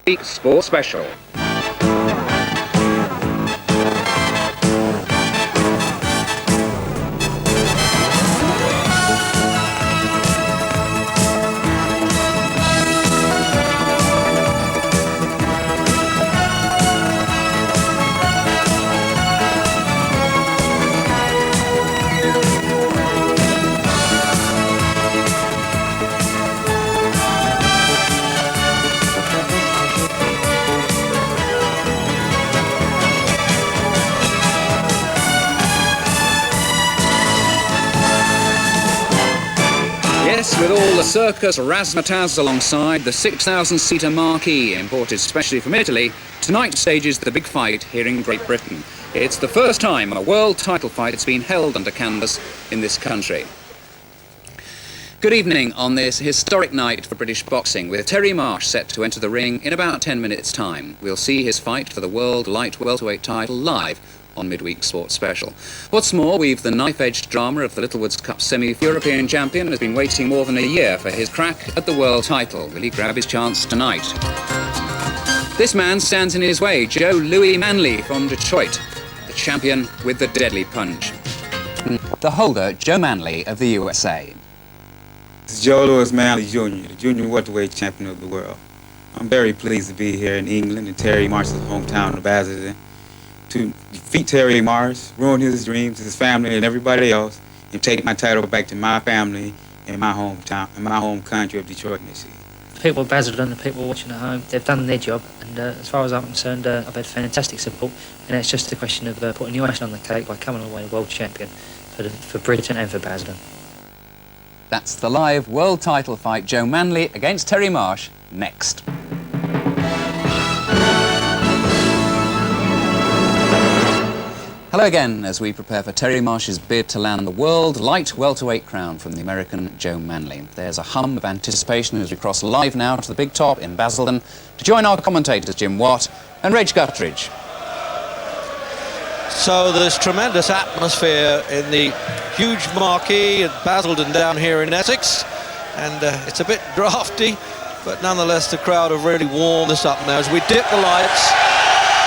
Midweek Sports Special. Yes, with all the circus razzmatazz alongside, the 6,000-seater marquee imported specially from Italy, tonight stages the big fight here in Great Britain. It's the first time a world title fight has been held under canvas in this country. Good evening on this historic night for British boxing, with Terry Marsh set to enter the ring in about 10 minutes' time. We'll see his fight for the world light welterweight title live on Midweek Sports Special. What's more, we've the knife-edged drama of the Littlewoods Cup semi-European champion has been waiting more than a year for his crack at the world title. Will he grab his chance tonight? This man stands in his way, Joe Manley from Detroit, the champion with the deadly punch. The holder, Joe Manley of the USA. This is Joe Manley Jr., the junior welterweight champion of the world. I'm very pleased to be here in England, in Terry Marsh's hometown of Basildon, to defeat Terry Marsh, ruin his dreams, his family, and everybody else, and take my title back to my family in my hometown, in my home country of Detroit, Michigan. People of Basildon, the people watching at home, they've done their job, and as far as I'm concerned, I've had fantastic support, and it's just a question of putting the icing on the cake by coming away world champion for Britain and for Basildon. That's the live world title fight, Joe Manley against Terry Marsh, next. Hello again, as we prepare for Terry Marsh's bid to land the world light welterweight crown from the American Joe Manley. There's a hum of anticipation as we cross live now to the big top in Basildon to join our commentators Jim Watt and Reg Guttridge. So there's tremendous atmosphere in the huge marquee at Basildon down here in Essex, and it's a bit drafty, but nonetheless the crowd have really warmed this up now as we dip the lights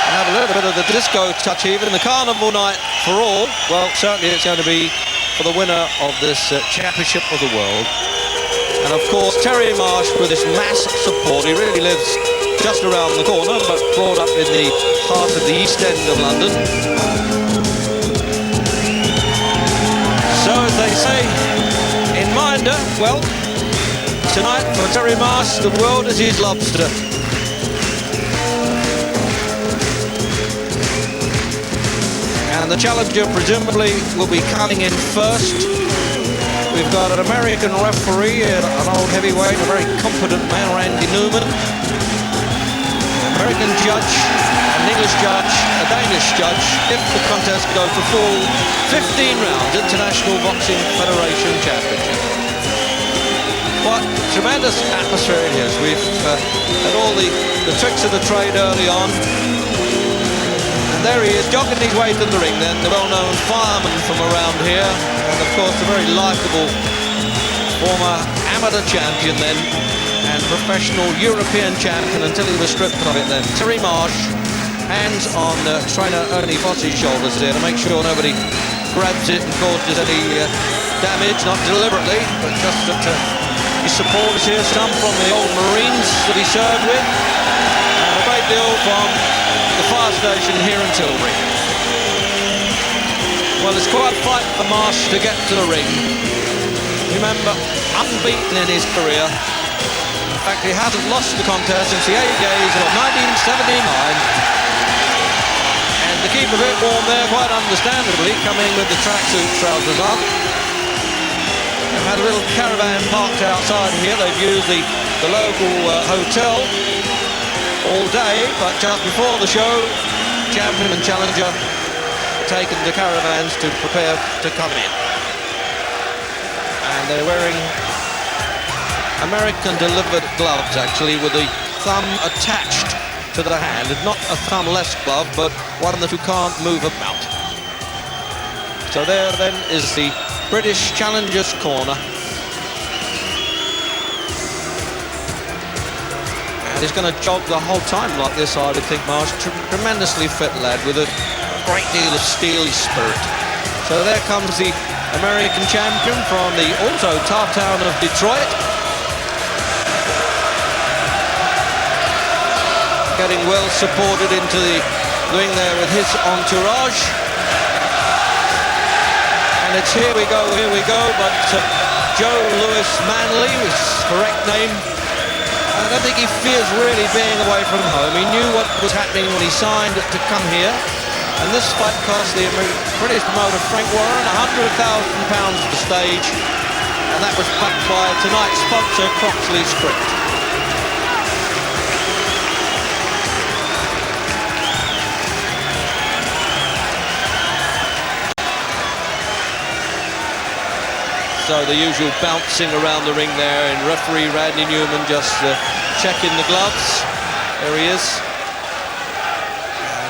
and have a little bit of the disco touch even. The carnival night for all, well, certainly it's going to be for the winner of this championship of the world. And of course, Terry Marsh with his mass support, he really lives just around the corner, but brought up in the heart of the East End of London. So, as they say in Minder, well, tonight for Terry Marsh, the world is his lobster. And the challenger presumably will be coming in first. We've got an American referee, an old heavyweight, a very competent man, Randy Newman. An American judge, an English judge, a Danish judge. If the contest goes to full 15 rounds, International Boxing Federation Championship. What tremendous atmosphere it is. We've had all the tricks of the trade early on. And there he is, jogging his way to the ring then, the well-known Fireman from around here, and of course the very likeable former amateur champion then, and professional European champion until he was stripped of it then. Terry Marsh, hands on trainer Ernie Fossey's shoulders there to make sure nobody grabs it and causes any damage, not deliberately, but just that his support is here, some from the old Marines that he served with, and a great deal from the fire station here in Tilbury. Well, it's quite a fight for Marsh to get to the ring. Remember, unbeaten in his career. In fact, he hasn't lost the contest since the 8 days of 1979. And to keep a bit warm there, quite understandably, coming with the tracksuit trousers on. They've had a little caravan parked outside here. They've used the local hotel all day, but just before the show, champion and challenger taken the caravans to prepare to come in. And they're wearing American-delivered gloves, actually, with the thumb attached to the hand. Not a thumb-less glove, but one that you can't move about. So there, then, is the British Challengers Corner. And he's going to jog the whole time like this, I would think, Marsh. Tremendously fit lad with a great deal of steely spirit. So there comes the American champion from the also tough town of Detroit. Getting well supported into the ring there with his entourage. And it's here we go, but Joe Manley, his correct name, I don't think he fears really being away from home. He knew what was happening when he signed to come here. And this fight cost the British promoter Frank Warren £100,000 for the stage. And that was backed by tonight's sponsor, Croxley Script. So the usual bouncing around the ring there, and referee Randy Newman just checking the gloves. There he is.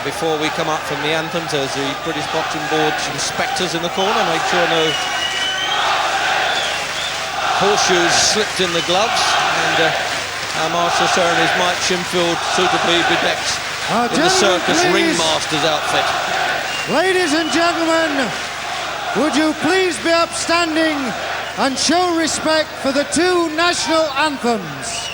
Before we come up from the anthem, there's the British Boxing Board's inspectors in the corner, make sure no horseshoes slipped in the gloves. And our Master Ceremonies Mike Shimfield suitably bedecked in the circus ringmaster's outfit. Ladies and gentlemen, would you please be upstanding and show respect for the two national anthems?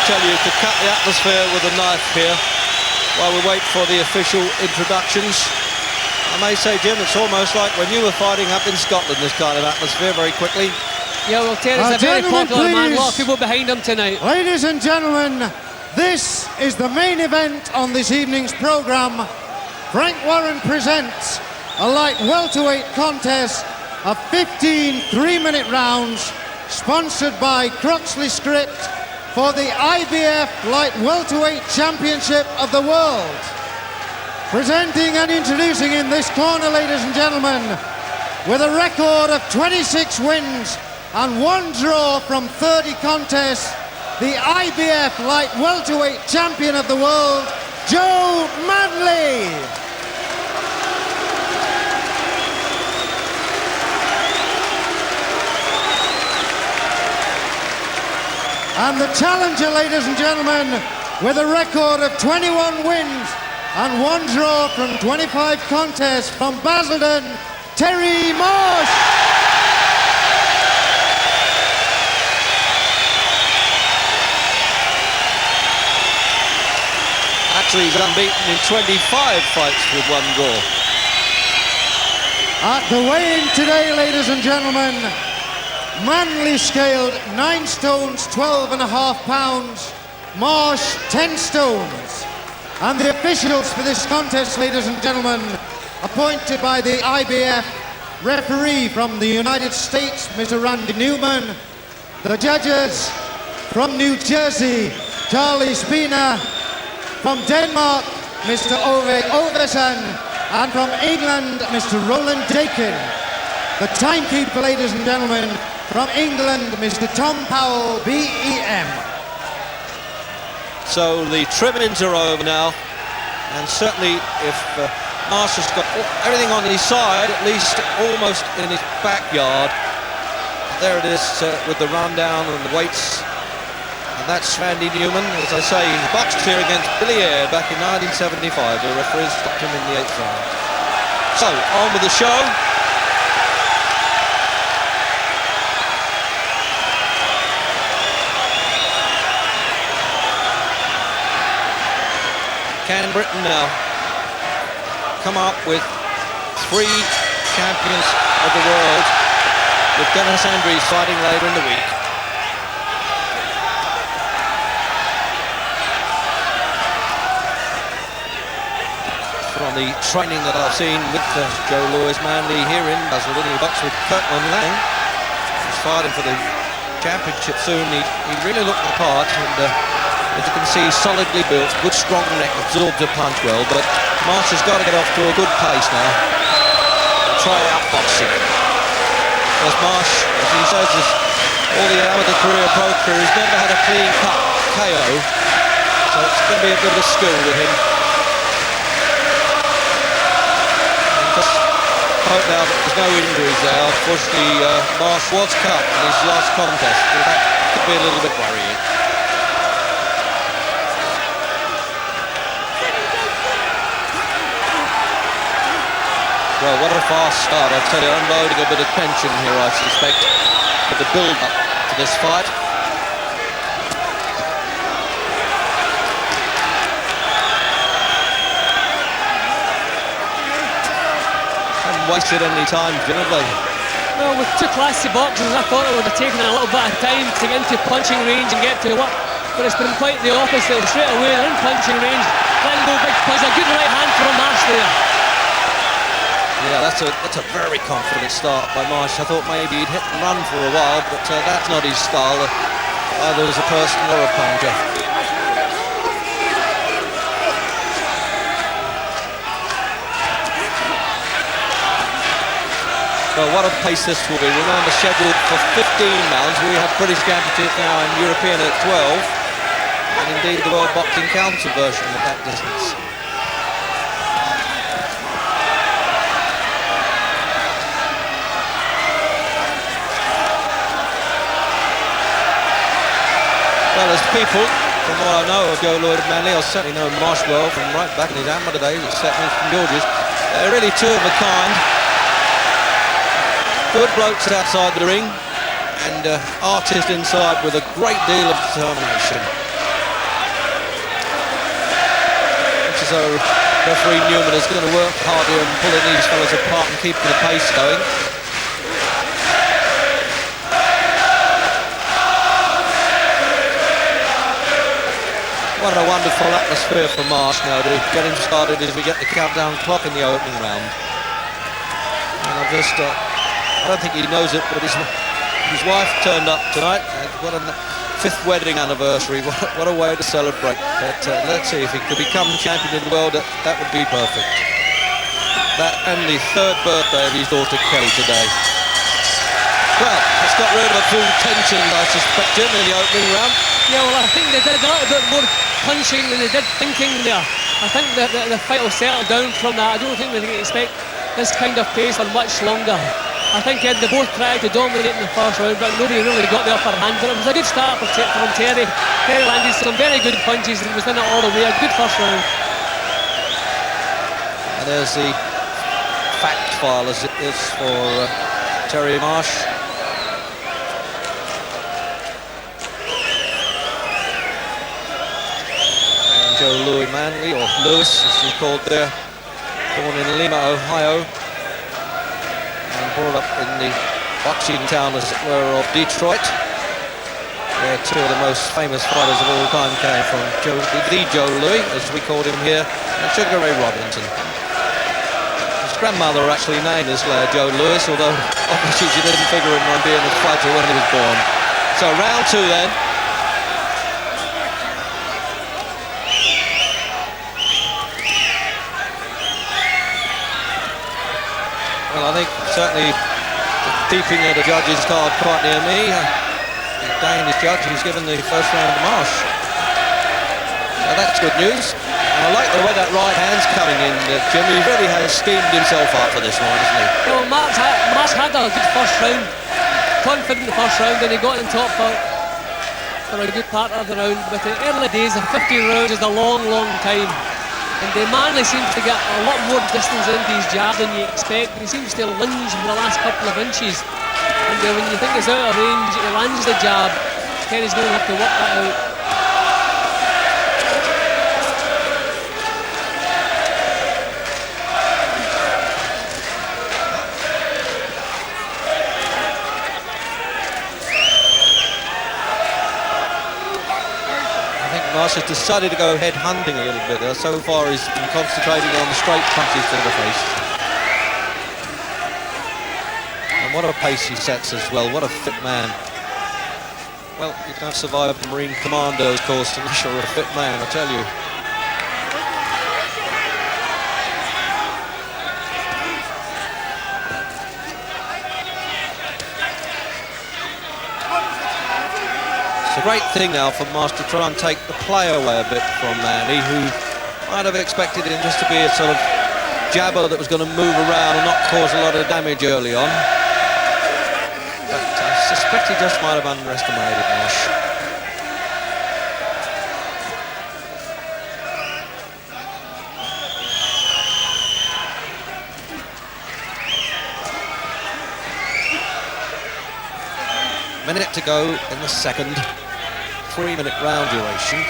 Tell you to cut the atmosphere with a knife here while we wait for the official introductions. I may say, Jim, it's almost like when you were fighting up in Scotland, this kind of atmosphere, very quickly. Yeah, well, Terry's a very popular man, a lot of people behind him tonight. Ladies and gentlemen, this is the main event on this evening's programme. Frank Warren presents a light welterweight contest of 15 3-minute rounds, sponsored by Croxley Script, for the IBF Light Welterweight Championship of the World. Presenting and introducing in this corner, ladies and gentlemen, with a record of 26 wins and 1 draw from 30 contests, the IBF Light Welterweight Champion of the World, Joe Manley. And the challenger, ladies and gentlemen, with a record of 21 wins and 1 draw from 25 contests from Basildon, Terry Marsh. Actually, he's unbeaten in 25 fights with 1 draw. At the weigh-in today, ladies and gentlemen, Manley scaled 9 stones, 12.5 pounds, Marsh 10 stones. And the officials for this contest, ladies and gentlemen, appointed by the IBF referee from the United States, Mr. Randy Newman. The judges from New Jersey, Charlie Spina. From Denmark, Mr. Ove Ovesen. And from England, Mr. Roland Dakin. The timekeeper, ladies and gentlemen, from England, Mr. Tom Powell, BEM. So the trimmings are over now, and certainly if Marsh has got everything on his side, at least almost in his backyard. There it is with the rundown and the weights. And that's Randy Newman, as I say, he boxed here against Billy Eyre back in 1975. The referees stopped him in the 8th round. So, on with the show. Can Britain now come up with 3 champions of the world, with Dennis Andrews fighting later in the week? From the training that I've seen with Joe Manley here in Basildon, he boxed with Kirkman Lang. He's fighting for the championship soon. He really looked the part, and as you can see, solidly built, good strong neck, absorbs a punch well, but Marsh has got to get off to a good pace now. Try out boxing. Because Marsh, as he says, is all the amateur career, pro career, he's never had a clean cut KO, so it's going to be a bit of a skill with him. Hope now that there's no injuries there. Unfortunately, Marsh was cut in his last contest, so that could be a little bit worrying. Well, what a fast start, I tell you, unloading a bit of tension here, I suspect, with the build-up to this fight. Wasted any time, didn't they? Well, with 2 classy boxers, I thought it would have taken a little bit of time to get into punching range and get to work, but it's been quite the opposite. Straight away, they're in punching range, letting go big punch. A good right hand from Marsh there. Yeah, that's a very confident start by Marsh. I thought maybe he'd hit and run for a while, but that's not his style, either as a person or a puncher. Well, what a pace this will be. Remember, scheduled for 15 rounds. We have British Championship now and European at 12. And indeed the World Boxing Council version of that distance. Well, there's people, from what I know of Joe Manley, I certainly know Marsh well from right back in his amateur days at St. George's. They're really 2 of a kind. Good blokes outside the ring, and artists inside with a great deal of determination. Looks as though referee Newman is going to work hard here and pulling these fellas apart and keeping the pace going. What a wonderful atmosphere for Marsh now to get him started as we get the countdown clock in the opening round. And I've just I don't think he knows it, but his wife turned up tonight. What a 5th wedding anniversary. What a way to celebrate. But let's see, if he could become champion of the world, that would be perfect. That and the 3rd birthday of his daughter Kelly today. Well, it's got rid of a full tension, I suspect, Jim, in the opening round. Yeah, well, I think they did a little bit more punching than they did thinking there. I think that the fight will settle down from that. I don't think we can expect this kind of pace for much longer. I think they both tried to dominate in the first round, but nobody really got the upper hand. But it was a good start from Terry. Terry landed some very good punches and was in it all the way. A good first round. And there's the fact file as it is for Terry Marsh. And Joe Manley, or Lewis as he's called there, born in Lima, Ohio. Brought up in the boxing town, as it were, of Detroit, where 2 of the most famous fighters of all time came from. The Joe Louis, as we called him here, and Sugar Ray Robinson. His grandmother actually named this lad Joe Louis, although obviously she didn't figure him on being a fighter when he was born. So round 2 then. Well, I think certainly the keeping of the judge's card quite near me. The Danish judge who's given the first round to Marsh. So that's good news. And I like the way that right hand's coming in. Jim, he really has steamed himself up for this one, hasn't he? Well, Marsh had a good first round. Confident in the first round, and he got in top for a good part of the round. But the early days of 15 rounds is a long, long time. And Manley seems to get a lot more distance into his jab than you expect. He seems to lunge for the last couple of inches. And when you think it's out of range, he lands the jab. Kerry's going to have to work that out. Marsh has decided to go head hunting a little bit there. So far he's been concentrating on the straight punches to the face. And what a pace he sets as well, what a fit man. Well, you don't survive the Marine Commando's course unless you're a fit man, I tell you. It's a great thing now for Marsh to try and take the play away a bit from Manley, who might have expected him just to be a sort of jabber that was going to move around and not cause a lot of damage early on. But I suspect he just might have underestimated Marsh. Minute to go in the second. 3-minute round duration.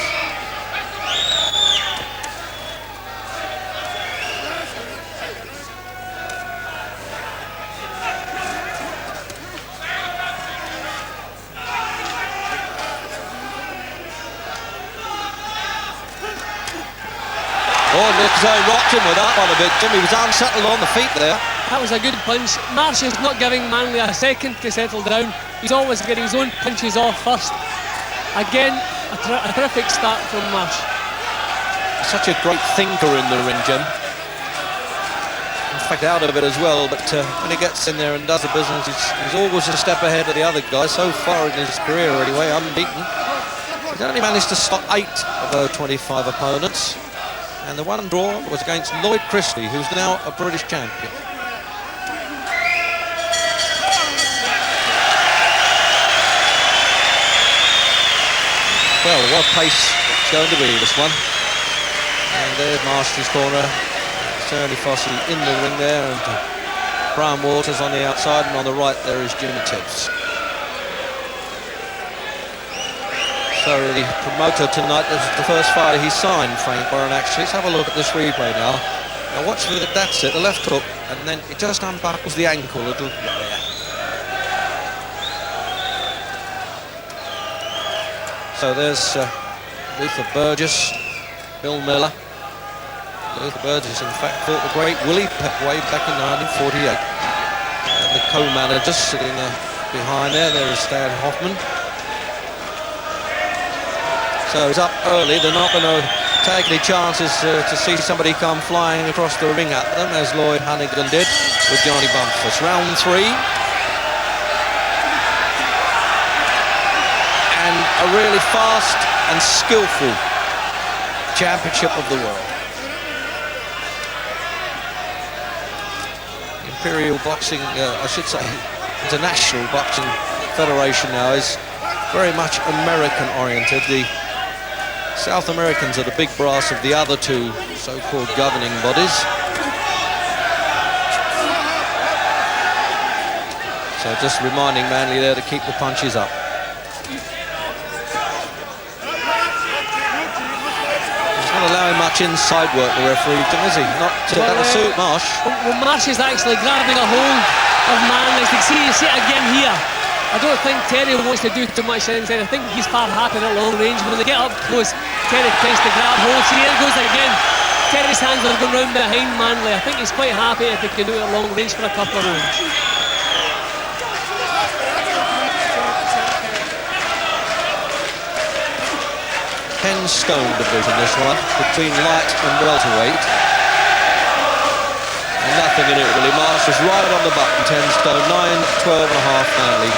Oh, look, as I rocked him with that one a bit. Jimmy was unsettled on the feet there. That was a good punch. Marsh is not giving Manley a second to settle down. He's always getting his own punches off first. Again, a terrific start from Marsh. Such a great thinker in the ring, Jim. In fact, out of it as well, but when he gets in there and does the business, he's always a step ahead of the other guys. So far in his career, anyway, unbeaten. He's only managed to stop 8 of those 25 opponents. And the one draw was against Lloyd Christie, who's now a British champion. Well, what pace it's going to be, this one. And there's Marsh's corner. Certainly Fossey in the ring there, and Brian Waters on the outside, and on the right there is Jimmy Tibbs. So the promoter tonight, this is the first fighter he signed, Frank Warren, actually. Let's have a look at this replay now. Now watch for that's it, the left hook, and then it just unbuckles the ankle a little bit there. So there's Luther Burgess, Bill Miller. Luther Burgess, in fact, fought the great Willie Pepway back in 1948. And the co-manager sitting behind there is Stan Hoffman. So it's up early. They're not going to take any chances to see somebody come flying across the ring at them, as Lloyd Hannigan did with Johnny Bumpus. Round 3. And a really fast and skillful championship of the world. Imperial Boxing, I should say, International Boxing Federation now is very much American oriented. The South Americans are the big brass of the other two so-called governing bodies. So just reminding Manley there to keep the punches up. He's not allowing much inside work, the referee, is he? Not that'll suit Marsh. Well, Marsh is actually grabbing a hold of Manley. You see it again here. I don't think Terry wants to do too much inside. I think he's far happier at long range. When they get up close, Terry tends to grab hold. See, here it goes again. Terry's hands are going round behind Manley. I think he's quite happy if he can do it at long range for a couple of rounds. 10-stone division, this one, between light and welterweight. And nothing in it really. Marsh was right on the button, 10 stone, 9, 12 and a half Manley.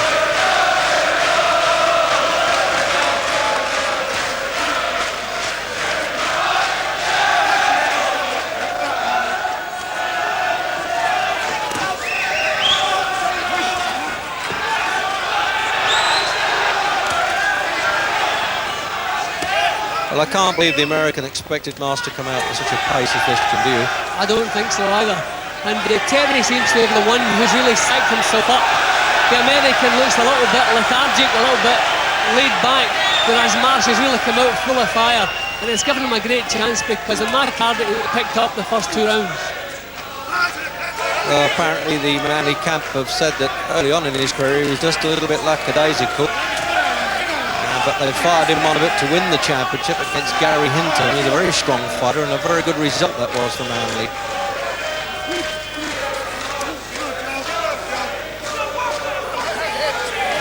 Well, I can't believe the American expected Marsh to come out with such a pace as this, do you? I don't think so either. And Terry seems to be the one who's really psyched himself up. The American looks a little bit lethargic, a little bit laid back, whereas Marsh has really come out full of fire. And it's given him a great chance because in my card it picked up the first 2 rounds. Well, apparently the Manley camp have said that early on in his career he was just a little bit lackadaisical. But they fired him on a bit to win the championship against Gary Hinton. He's a very strong fighter and a very good result that was for Manley.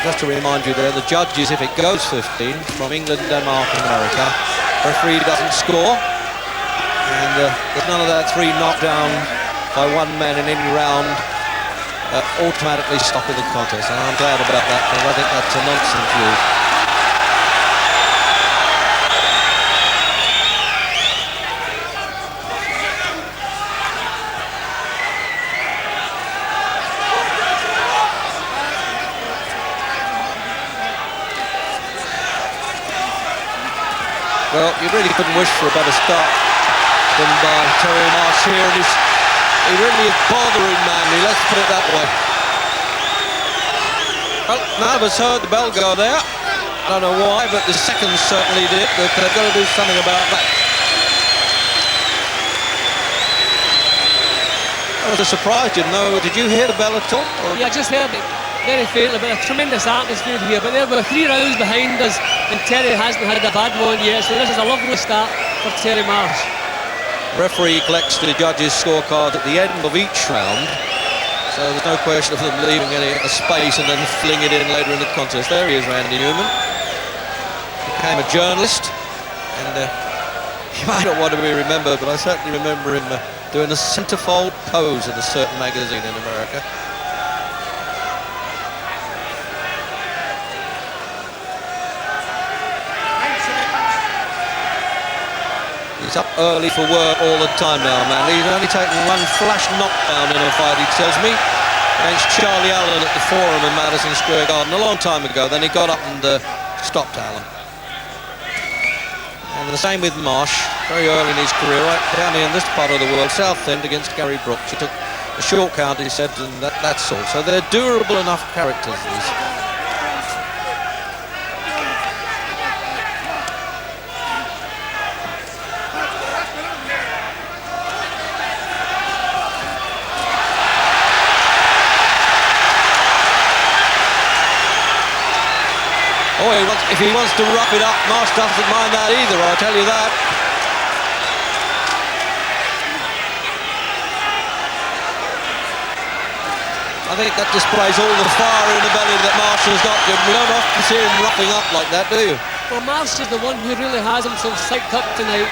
Just to remind you there, the judges, if it goes 15 from England, Denmark and America, referee doesn't score. And there's none of that 3 knockdown by one man in any round automatically stopping the contest. And I'm glad about that because I think that's a nonsense rule. Well, you really couldn't wish for a better start than Terry Marsh here. And he really is bothering Manley, let's put it that way. Well, none of us heard the bell go there. I don't know why, but the seconds certainly did. But they've got to do something about that. I was surprised, didn't know. Did you hear the bell at all? Or? Yeah, I just heard it very faintly, but a tremendous atmosphere here. But there were 3 rounds behind us, and Terry hasn't had a bad one yet, so this is a lovely start for Terry Marsh. Referee collects the judges' scorecard at the end of each round, so there's no question of them leaving a space and then fling it in later in the contest. There he is, Randy Newman. Became a journalist, and he might not want to be remembered, but I certainly remember him doing a centerfold pose in a certain magazine in America. He's up early for work all the time now, man. He's only taken 1 flash knockdown in a fight, he tells me, against Charlie Allen at the Forum in Madison Square Garden a long time ago. Then he got up and stopped Allen. And the same with Marsh, very early in his career, right down here in this part of the world, Southend against Gary Brooks. He took a short count, he said, and that's all. So they're durable enough characters, these. Oh, if he wants to rough it up, Marsh doesn't mind that either, I'll tell you that. I think that displays all the fire in the belly that Marsh has got. You don't often see him roughing up like that, do you? Well, Marsh is the one who really has himself psyched up tonight.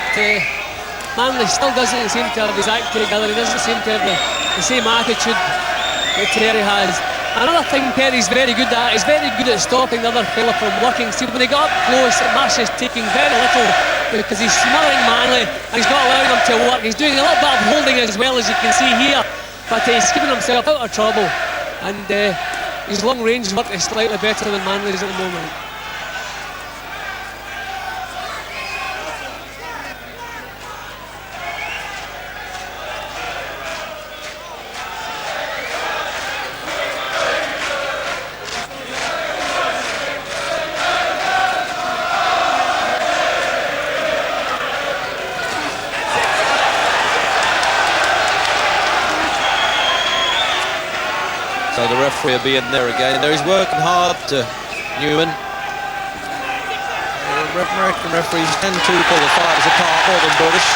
Manley still doesn't seem to have his act together. He doesn't seem to have the same attitude that Terry has. Another thing Terry's very good at, he's very good at stopping the other fella from working. See, when they got up close, Marsh is taking very little because he's smothering Manley and he's not allowing him to work. He's doing a little bit of holding as well, as you can see here, but he's keeping himself out of trouble, and his long range work is slightly better than Manley's at the moment. So the referee will be in there again. There he's working hard to Newman. American referees tend to pull the fighters apart more than British.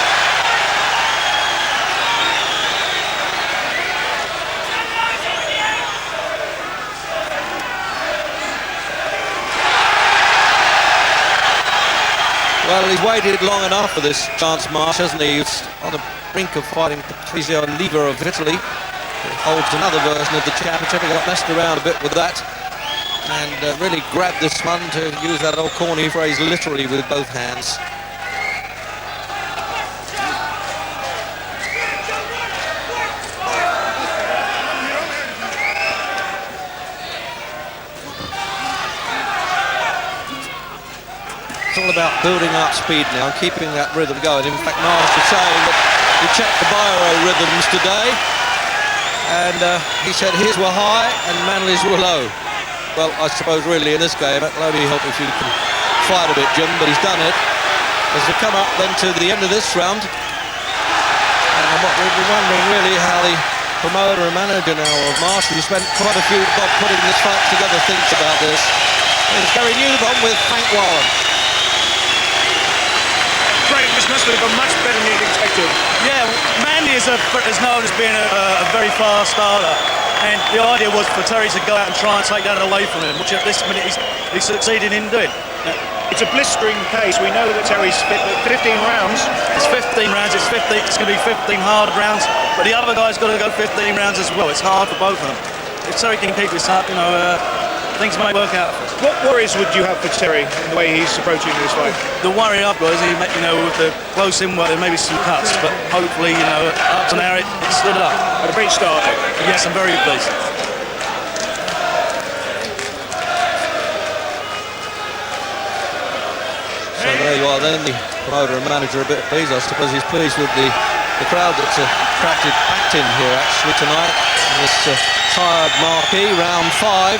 Well, he's waited long enough for this chance, Marsh, hasn't he? He's on the brink of fighting Patrizio Oliva of Italy, who holds another version of the championship. He got messed around a bit with that and really grabbed this one, to use that old corny phrase, literally with both hands. It's all about building up speed now and keeping that rhythm going. In fact, Marsh was saying that he checked the bio-rhythms today, and he said his were high and Manley's were low. Well, I suppose really in this game, it'll only help if you can fight a bit, Jim, but he's done it. As we come up then to the end of this round, and what we're wondering really how the promoter and manager now of Marsh, who spent quite a few putting this fight together, thinks about this. It's Gary Newbon with Frank Warren. Frank, this must have gone much better than you'd expected. Yeah, Manley is known as being a very fast starter, and the idea was for Terry to go out and try and take that away from him, which at this minute he's succeeded in doing. It's a blistering pace. We know that Terry's fit 15 rounds. It's 15 rounds, it's going to be 15 hard rounds, but the other guy's got to go 15 rounds as well. It's hard for both of them. If Terry can keep this up, things might work out. What worries would you have for Terry in the way he's approaching this fight? The worry I've got is with the close in work, there may be some cuts, but hopefully, up to now it stood up. A great start. Yes, I'm very pleased. So there you are then, the promoter and manager a bit pleased. I suppose he's pleased with the crowd that's attracted back in here actually tonight in this tired marquee, round 5.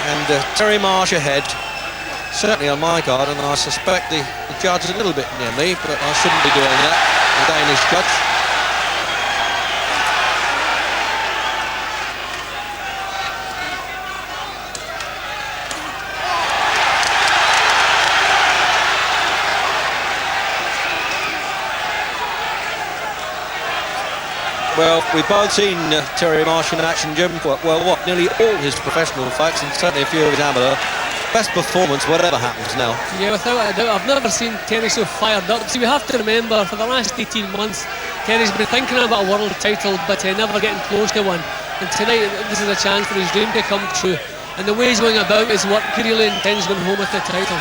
And Terry Marsh ahead, certainly on my card, and I suspect the judge is a little bit near me, but I shouldn't be doing that, the Danish judge. Well, we've both seen Terry Marsh in action, Jim. Well, nearly all his professional fights, and certainly a few of his amateur. Best performance, whatever happens now. Yeah, without a doubt. I've never seen Terry so fired up. See, we have to remember, for the last 18 months, Terry's been thinking about a world title, but never getting close to one. And tonight, this is a chance for his dream to come true. And the way he's going about is what he really intends going home with the title.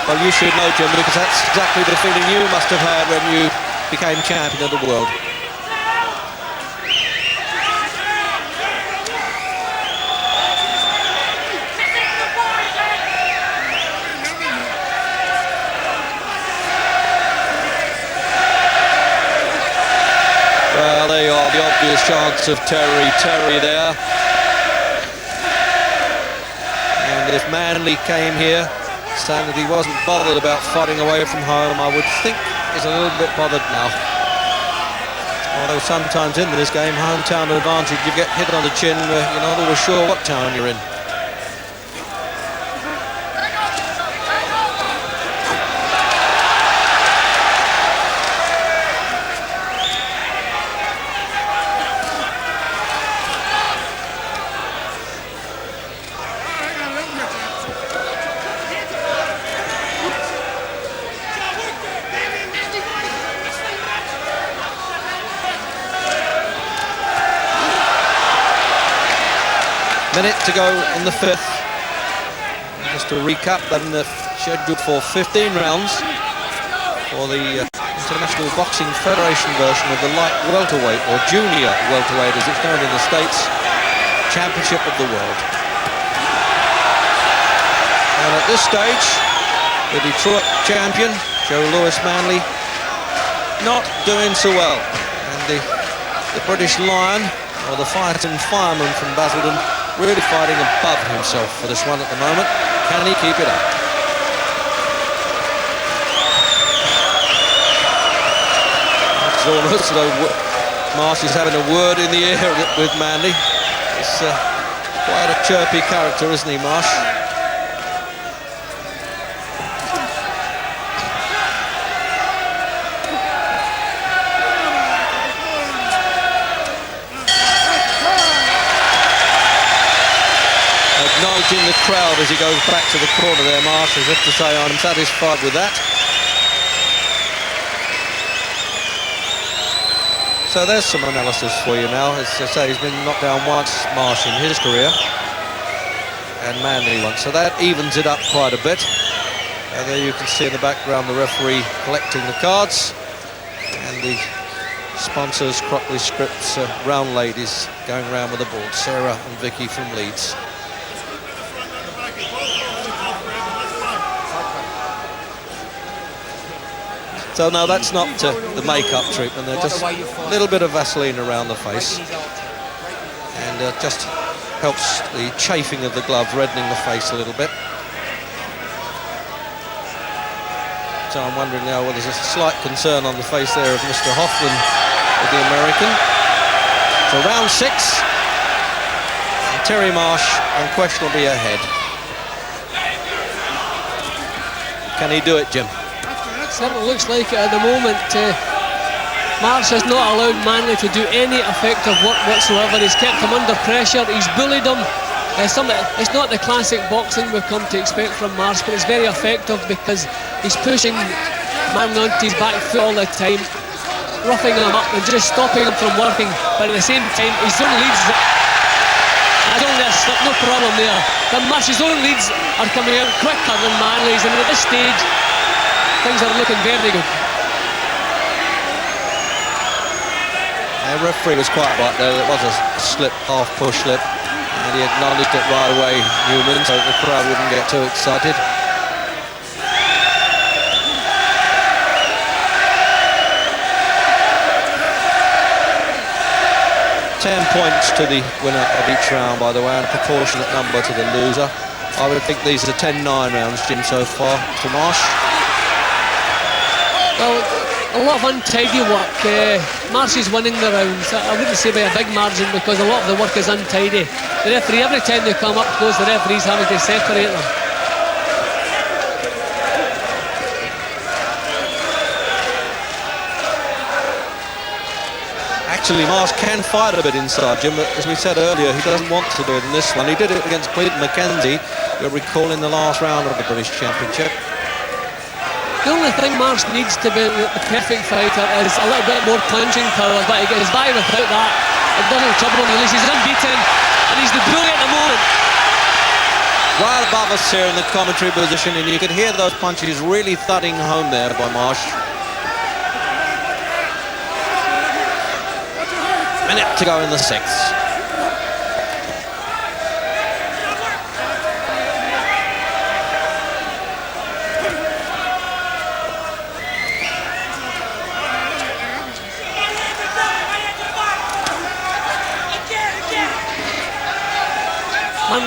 Well, you should know, Jim, because that's exactly the feeling you must have had when you became champion of the world. Well, there you are, the obvious chance of Terry there. And if Manley came here saying that he wasn't bothered about fighting away from home, I would think he's a little bit bothered now. Although sometimes in this game, hometown advantage, you get hit on the chin where you're not always sure what town you're in. Minute to go in the 5th. Just to recap, then scheduled for 15 rounds for the International Boxing Federation version of the light welterweight, or junior welterweight as it's known in the States, Championship of the World. And at this stage, the Detroit champion, Joe Manley, not doing so well. And the British Lion, or the fighting Fireman from Basildon, really fighting above himself for this one at the moment. Can he keep it up? It's almost as though Marsh is having a word in the air with Manley. It's quite a chirpy character, isn't he, Marsh? Acknowledging the crowd as he goes back to the corner there, Marsh, as if to say, I'm satisfied with that. So there's some analysis for you now. As I say, he's been knocked down once, Marsh, in his career, and Manley once. So that evens it up quite a bit. And there you can see in the background the referee collecting the cards, and the sponsors, Crockley Scripts, round ladies going around with the board, Sarah and Vicky from Leeds. So no, that's not the makeup treatment. They're just a little bit of Vaseline around the face, and just helps the chafing of the glove, reddening the face a little bit. So I'm wondering now whether there's a slight concern on the face there of Mr. Hoffman, of the American. So round 6, and Terry Marsh unquestionably ahead. Can he do it, Jim? Certainly looks like it at the moment. Marsh has not allowed Manley to do any effective work whatsoever. He's kept him under pressure, he's bullied him. It's not the classic boxing we've come to expect from Marsh, but it's very effective because he's pushing Manley onto his back foot all the time, roughing him up and just stopping him from working, but at the same time his own leads, I don't think there's no problem there, but Marsh's own leads are coming out quicker than Manley's, and at this stage things are looking very good. The referee was quite right there. It was a slip, half push slip, and he acknowledged it right away, Newman, so the crowd wouldn't get too excited. $10 points to the winner of each round, by the way, and a proportionate number to the loser. I would think these are 10-9 rounds, Jim, so far for Marsh. Well, a lot of untidy work. Marsh is winning the rounds. I wouldn't say by a big margin because a lot of the work is untidy. The referee, every time they come up close, the referee's having to separate them. Actually, Marsh can fight a bit inside, Jim, but as we said earlier, he doesn't want to do it in this one. He did it against Clinton McKenzie, you'll recall, in the last round of the British Championship. The only thing Marsh needs to be the perfect fighter is a little bit more punching power, but he gets by without that. It doesn't trouble him. He's unbeaten, and he's the bully at the moment. Right above us here in the commentary position, and you could hear those punches really thudding home there by Marsh. Minute to go in the 6th.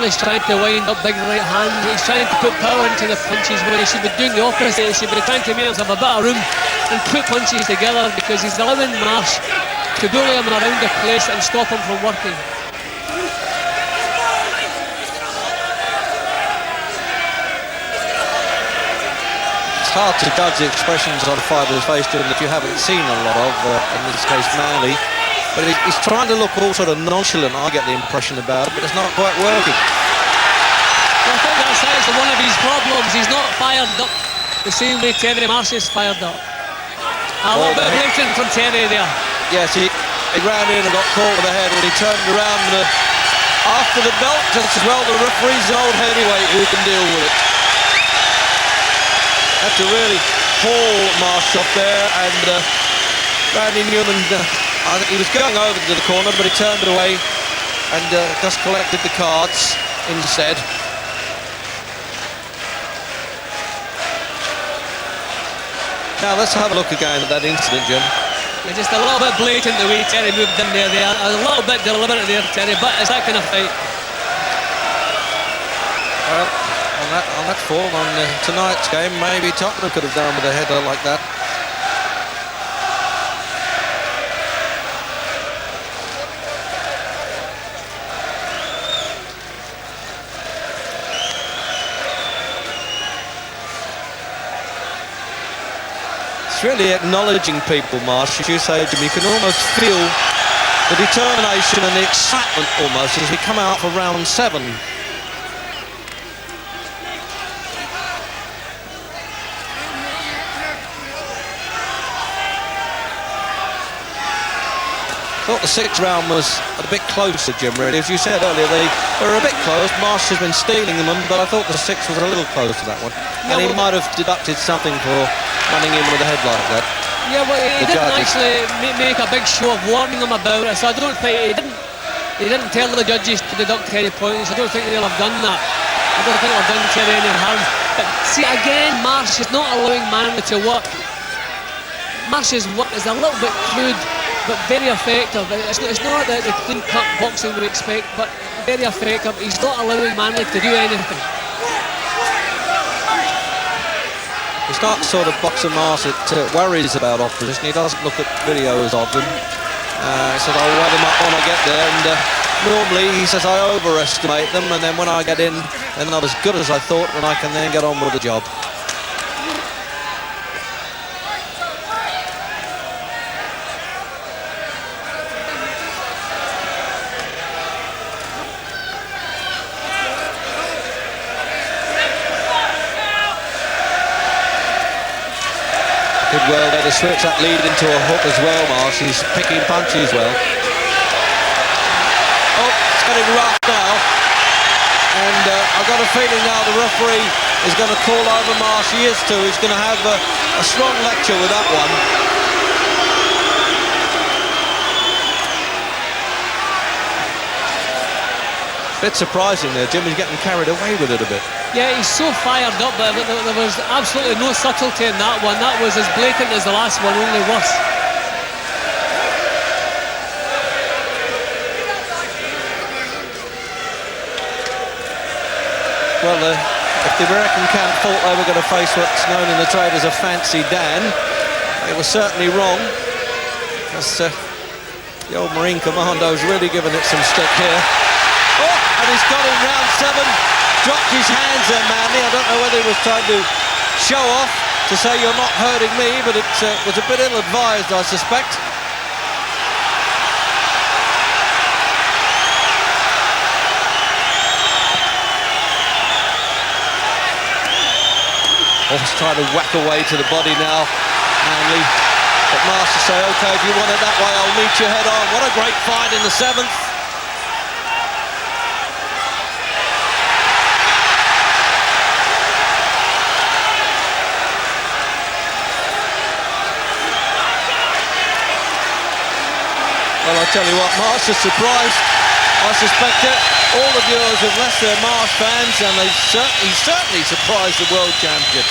Manley's trying to wind up big right hand. He's trying to put power into the punches when he should be doing the opposite. He should be trying to make himself a bit of room and put punches together, because he's allowing Marsh to bully him around the place and stop him from working. It's hard to judge the expressions on a fighter's face, Jim, that you haven't seen a lot of, in this case Manley. But he's trying to look all sort of nonchalant, I get the impression about it, but it's not quite working. Well, I think that's actually one of his problems. He's not fired up the same way Terry Marsh is fired up. A little bit blatant from Terry there. Yes, he ran in and got caught with the head, and he turned around and after the belt, just as well, the referee's an old heavyweight who can deal with it. Had to really haul Marsh up there, and Randy Newman, I think he was going over to the corner, but he turned away and just collected the cards instead. Now let's have a look again at that incident, Jim. Just a little bit blatant the way Terry moved in there. A little bit deliberate there, Terry, but it's that kind of fight. Well, on that form, on tonight's game, maybe Tottenham could have done with a header like that. It's really acknowledging people, Marsh, as you say, Jim. You can almost feel the determination and the excitement almost as we come out for round 7. thought the sixth round was a bit closer, Jim, really. As you said earlier, they were a bit close. Marsh has been stealing them, but I thought the sixth was a little close to that one. And he might have deducted something for running in with a head like that. Yeah, well, he didn't actually make a big show of warning them about it, so I don't think he didn't tell the judges to deduct any points. I don't think they'll have done that. I don't think they'll have done Terry any harm. But see, again, Marsh is not allowing Manley to work. Marsh's work is a little bit crude, but very effective. It's not the clean-cut boxing we expect, but very effective. He's not allowing Manley to do anything. He's not sort of boxer Marsh that worries about opposition. He doesn't look at videos of them. He says, I'll weigh them up when I get there. And normally he says, I overestimate them. And then when I get in, they're not as good as I thought, and I can then get on with the job. Could well let us switch that lead into a hook as well, Marsh. He's picking punches well. Oh, it's getting rough now. And I've got a feeling now the referee is going to call over Marsh. He is too. He's going to have a strong lecture with that one. Bit surprising there, Jim. He's getting carried away with it a bit. Yeah, he's so fired up, but there was absolutely no subtlety in that one. That was as blatant as the last one, only worse. Well, if the American camp thought they were going to face what's known in the trade as a fancy Dan, they were certainly wrong. Because the old Marine Commando's really given it some stick here. Oh, and he's got him round 7. Dropped his hands there, Manley. I don't know whether he was trying to show off to say you're not hurting me, but it was a bit ill-advised, I suspect. Almost trying to whack away to the body now, Manley. But Marsh to say, OK, if you want it that way, I'll meet you head on. What a great fight in the 7th. Well, I'll tell you what, Marsh is surprised. I suspect it. All the viewers have left their Marsh fans, and he's certainly surprised the world champion.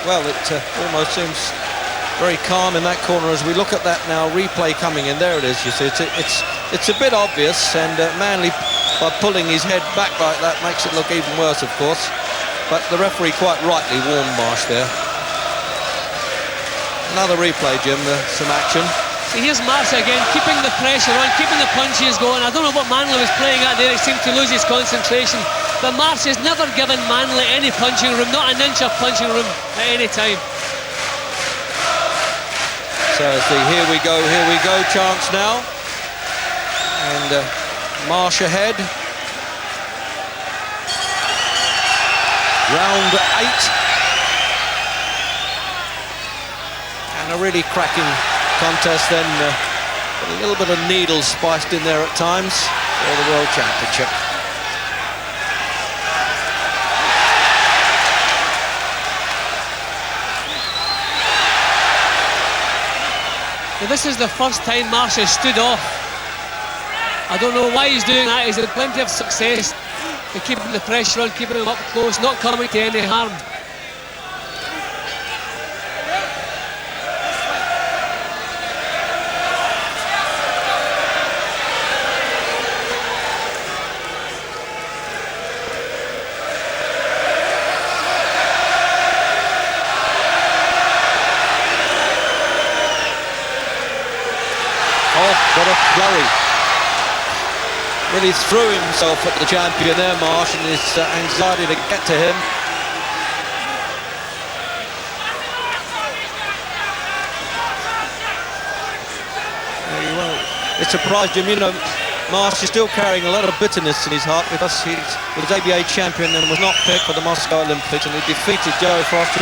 Well, it almost seems very calm in that corner as we look at that now. Replay coming in. There it is. You see, it's a bit obvious, and Manley, by pulling his head back like that, makes it look even worse, of course. But the referee quite rightly warned Marsh there. Another replay, Jim, some action. See, here's Marsh again, keeping the pressure on, keeping the punches going. I don't know what Manley was playing at there. He seemed to lose his concentration. But Marsh has never given Manley any punching room, not an inch of punching room at any time. So it's the here we go chance now. And Marsh ahead. Round 8. And a really cracking contest then. A little bit of needles spiced in there at times for the World Championship. Now, this is the first time Marsh has stood off. I don't know why he's doing that. He's had plenty of success in keeping the pressure on, keeping him up close, not coming to any harm. Oh, what a flurry. Really threw himself at the champion there, Marsh, and his anxiety to get to him. It surprised him, you know. Marsh is still carrying a lot of bitterness in his heart because he was ABA champion and was not picked for the Moscow Olympics, and he defeated Joe Frost,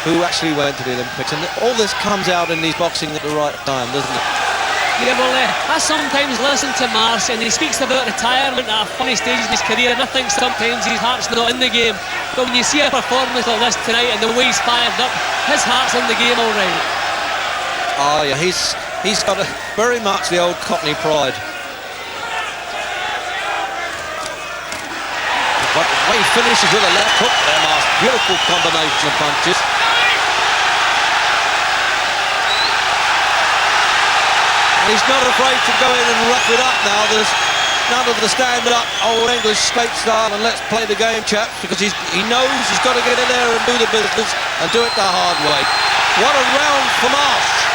who actually went to the Olympics. And all this comes out in his boxing at the right time, doesn't it? Yeah, well, I sometimes listen to Marsh and he speaks about retirement at a funny stage in his career, and I think sometimes his heart's not in the game. But when you see a performance like this tonight and the way he's fired up, his heart's in the game all right. Oh yeah, he's got very much the old Cockney pride. But the way he finishes with a left hook there, Marsh. Beautiful combination of punches. He's not afraid to go in and rough it up now. There's none of the stand-up old English straight style and let's play the game, chaps, because he knows he's got to get in there and do the business and do it the hard way. What a round for Marsh.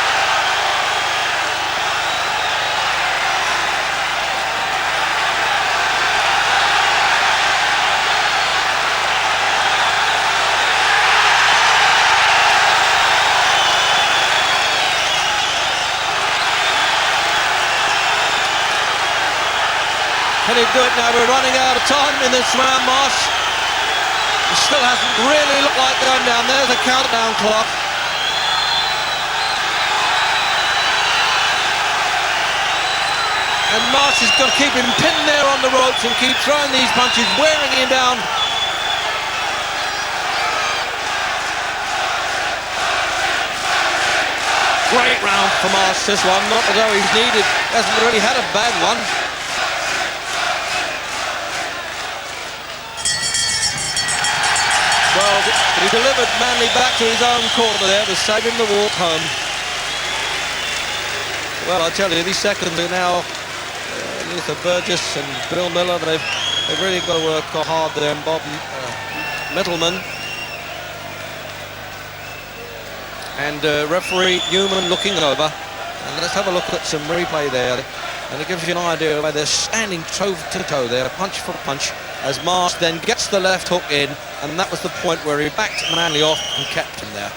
Can he do it now? We're running out of time in this round, Marsh. It still hasn't really looked like going down. There's a countdown clock. And Marsh has got to keep him pinned there on the ropes and keep throwing these punches, wearing him down. Great round for Marsh, this one. Not as though he's needed. Hasn't really had a bad one. Well, he delivered Manley back to his own corner there to save him the walk home. Well, I tell you, these seconds are now Luther Burgess and Bill Miller. They've really got to work hard there. And Bob Middleman and referee Newman looking over. And let's have a look at some replay there. And it gives you an idea of where they're standing toe to toe there, punch for punch, as Marsh then gets the left hook in, and that was the point where he backed Manley off and kept him there.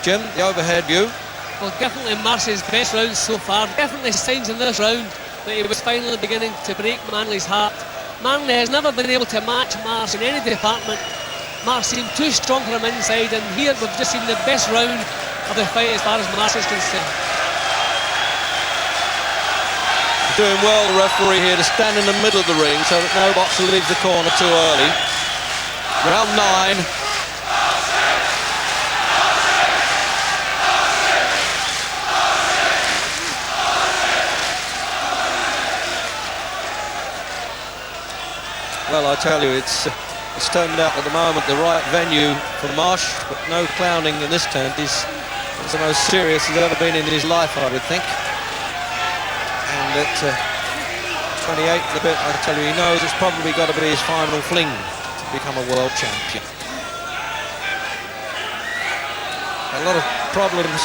Jim, the overhead view. Well, definitely Marsh's best round so far. Definitely signs in this round that he was finally beginning to break Manley's heart. Manley has never been able to match Marsh in any department. Marsh seemed too strong for him inside, and here we've just seen the best round of the fight as far as Marsh is concerned. Doing well, the referee here, to stand in the middle of the ring so that no boxer leaves the corner too early. Round 9. Well, I tell you, it's turned out at the moment the right venue for Marsh, but no clowning in this tent. It's the most serious he's ever been in his life, I would think. And at 28 and a bit, I tell you, he knows it's probably got to be his final fling to become a world champion. A lot of problems,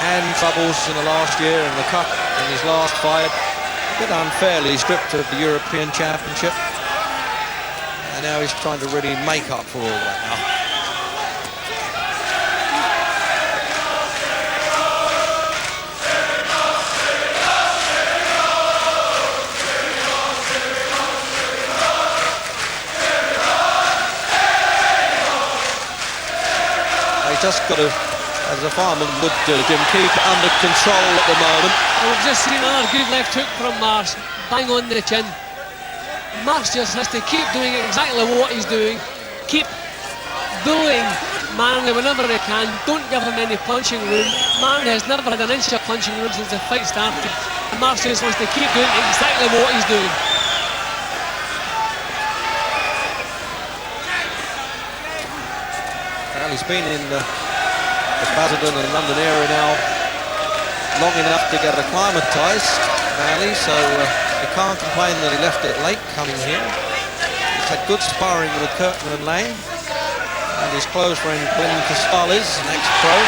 hand troubles in the last year, and the cut in his last fight. A bit unfairly stripped of the European Championship. And now he's trying to really make up for all that now. Just got to, as a fireman would do, Jim, keep it under control at the moment. We've just seen another good left hook from Marsh, bang on the chin. Marsh just has to keep doing exactly what he's doing, keep bullying Manley whenever he can, don't give him any punching room. Manley has never had an inch of punching room since the fight started, and Marsh just wants to keep doing exactly what he's doing. Well, he's been in the Basildon and London area now long enough to get acclimatised, Manley, so he can't complain that he left it late coming here. He's had good sparring with Kirkman and Lane, and his close friend Glenn Costales, an ex-pro.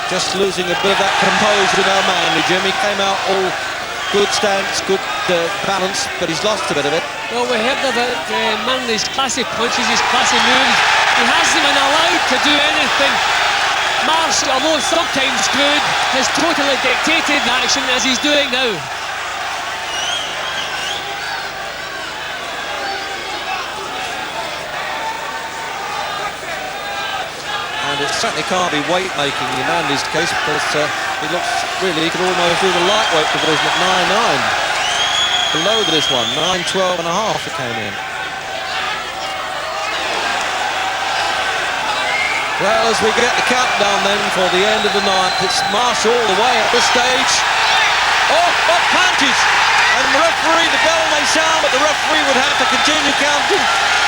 Just losing a bit of that composure now, Manley, Jim. He came out all good stance, good balance, but he's lost a bit of it. Well, we heard about Manley's classy punches, his classy moves. He hasn't been allowed to do anything. Marsh, although sometimes good, has totally dictated the action as he's doing now. And it certainly can't be weight making in Manley's case, because he looks really, he could almost do the lightweight division at 9-9. Below this one, 9-12 and a half it came in. Well, as we get the countdown then for the end of the ninth, it's Marsh all the way at this stage. Oh, what punches! And the referee, the bell may sound, but the referee would have to continue counting.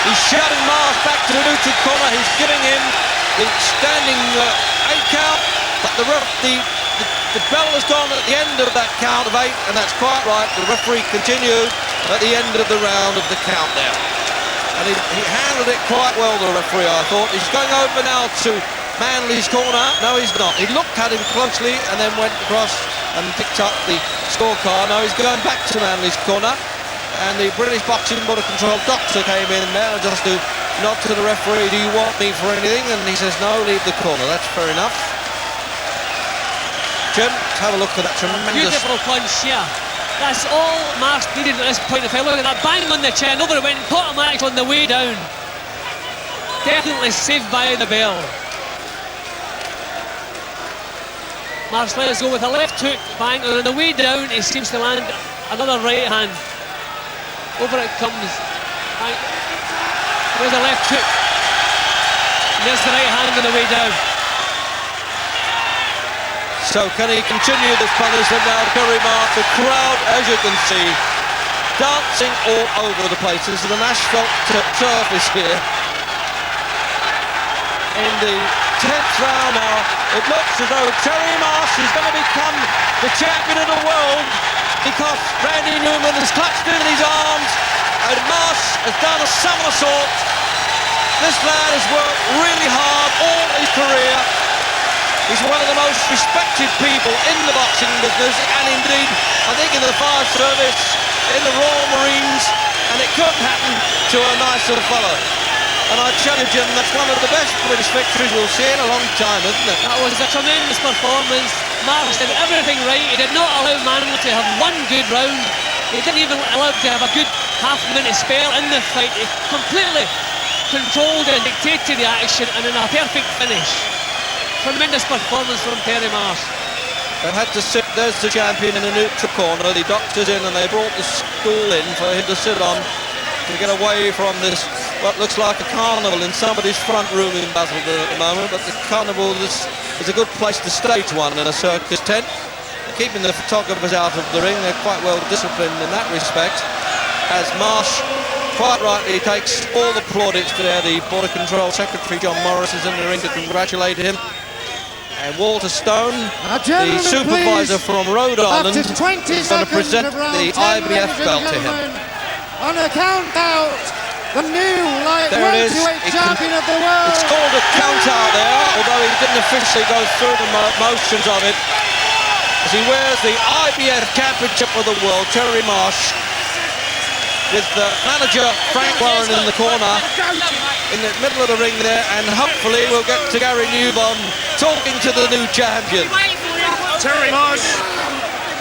He's shoving Marsh back to the neutral corner. He's giving him the standing 8 count, but the bell has gone at the end of that count of 8, and that's quite right. The referee continued at the end of the round of the count there. And he handled it quite well, the referee, I thought. He's going over now to Manley's corner. No, he's not. He looked at him closely and then went across and picked up the scorecard. Now he's going back to Manley's corner. And the British Boxing Board of Control doctor came in there just to nod to the referee, do you want me for anything? And he says, no, leave the corner. That's fair enough. Jim, have a look at that tremendous... Beautiful punch, yeah. That's all Marsh needed at this point. If I look at that bang on the chin, over it went, caught him actually on the way down. Definitely saved by the bell. Marsh let us go with a left hook, bang, and on the way down he seems to land another right hand. Over it comes. Bang. There's a left hook. And there's the right hand on the way down. So can he continue this punishment now, Terry Marsh? The crowd, as you can see, dancing all over the place. This is an asphalt surface here. In the 10th round now, it looks as though Terry Marsh is going to become the champion of the world, because Randy Newman has clutched him in his arms, and Marsh has done a somersault. This lad has worked really hard all his career. He's one of the most respected people in the boxing business, and indeed, I think in the fire service, in the Royal Marines, and it couldn't happen to a nicer fellow. And I tell you, Jim, that's one of the best British victories we'll see in a long time, isn't it? That was a tremendous performance. Marsh did everything right. He did not allow Manley to have one good round. He didn't even allow him to have a good half-minute spell in the fight. He completely controlled and dictated the action, and in a perfect finish. Tremendous performance from Terry Marsh. They had to sit, there's the champion in the neutral corner, the doctor's in, and they brought the stool in for him to sit on to get away from this, what looks like a carnival in somebody's front room in Basildon at the moment, but the carnival is a good place to stage one in a circus tent. They're keeping the photographers out of the ring, they're quite well disciplined in that respect, as Marsh quite rightly takes all the plaudits there. The Border Control Secretary John Morris is in the ring to congratulate him. And Walter Stone, the supervisor from Rhode Island, is going to present the IBF belt to him. On a count out, the new light welterweight champion of the world. It's called a count out there, although he didn't officially go through the motions of it. As he wears the IBF championship of the world, Terry Marsh, with the manager Frank Warren in the corner, in the middle of the ring there, and hopefully we'll get to Gary Newbon talking to the new champion. Terry Marsh,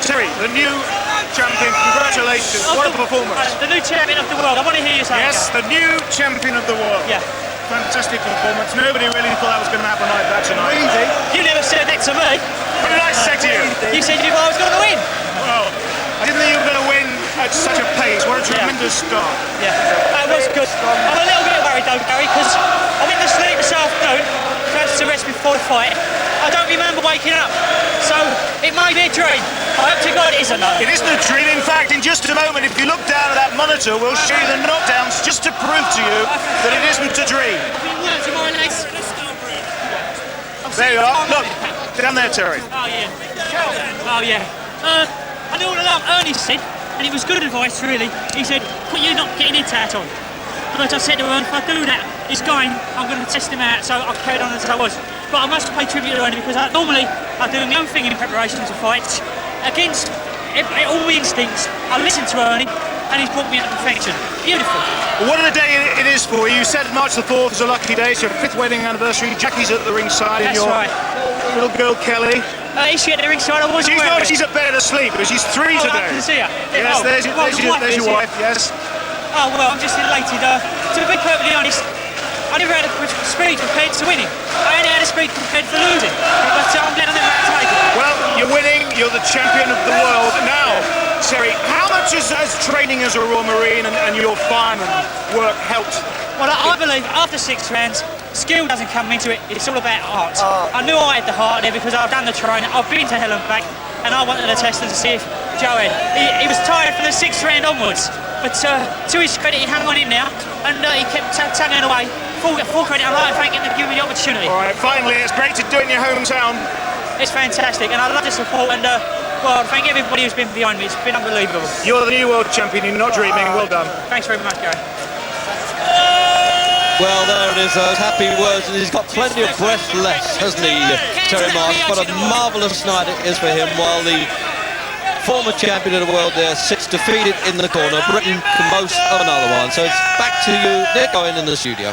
Terry, the new champion, congratulations, what a performance. The new champion of the world, I want to hear you say Yes, the new champion of the world. Yeah. Fantastic performance, nobody really thought that was going to happen like that tonight. Easy. You never said that to me. What did I say to you? You said you thought I was going to win. Well, I didn't think you were going to win at such a pace. What a tremendous start. Yeah, that was good. I'm a little bit worried though, Gary, because I went to sleep this afternoon, tried to rest before the fight. I don't remember waking up, so it might be a dream. I hope to God it isn't though. It isn't a dream. In fact, in just a moment, if you look down at that monitor, we'll show you the knockdowns just to prove to you that it isn't a dream. There you are. Look, down there, Terry. Oh yeah. Oh yeah. I know what Ernie said, and it was good advice really. He said, "Well, you're not getting into that on." But I said to him, if I do that, it's going, I'm going to test him out, so I carried on as I was. But I must pay tribute to Ernie because normally I do my own thing in preparation to fights against all my instincts. I listened to Ernie, and he's brought me into perfection. Beautiful. Well, what a day it is for you. You said March the 4th is a lucky day. It's your 5th wedding anniversary. Jackie's at the ringside. That's and your right. little girl Kelly. Is she at the ringside? I wasn't aware of it. She's at bed asleep, but she's 3 I today. can see her. Yes, there's your wife. Yes. Oh, well, I'm just elated. To be perfectly honest, I never had a speed compared to winning. I only had a speed compared to losing. But I'm glad I never had to take it. Well, you're winning. You're the champion of the world. Now, Terry, how much has training as a Royal Marine and your fireman work helped? Well, I believe after 6 rounds, skill doesn't come into it. It's all about heart. I knew I had the heart there because I've done the training. I've been to hell and back, and I wanted to test to see if Joe had. He was tired from the 6th round onwards, but to his credit, he hung on in there, and he kept tugging away. Full credit. I'd like to thank him for giving me the opportunity. All right, finally, it's great to do it in your hometown. It's fantastic, and I love the support, and well, thank everybody who's been behind me. It's been unbelievable. You're the new world champion. You're not dreaming. Well done. Thanks very much, Gary. Well, there it is, those happy words, and he's got plenty of breath left, hasn't he, Terry Marsh? What a marvellous night it is for him, while the former champion of the world there sits defeated in the corner. Britain can boast of another one. So it's back to you, Nick, going in the studio.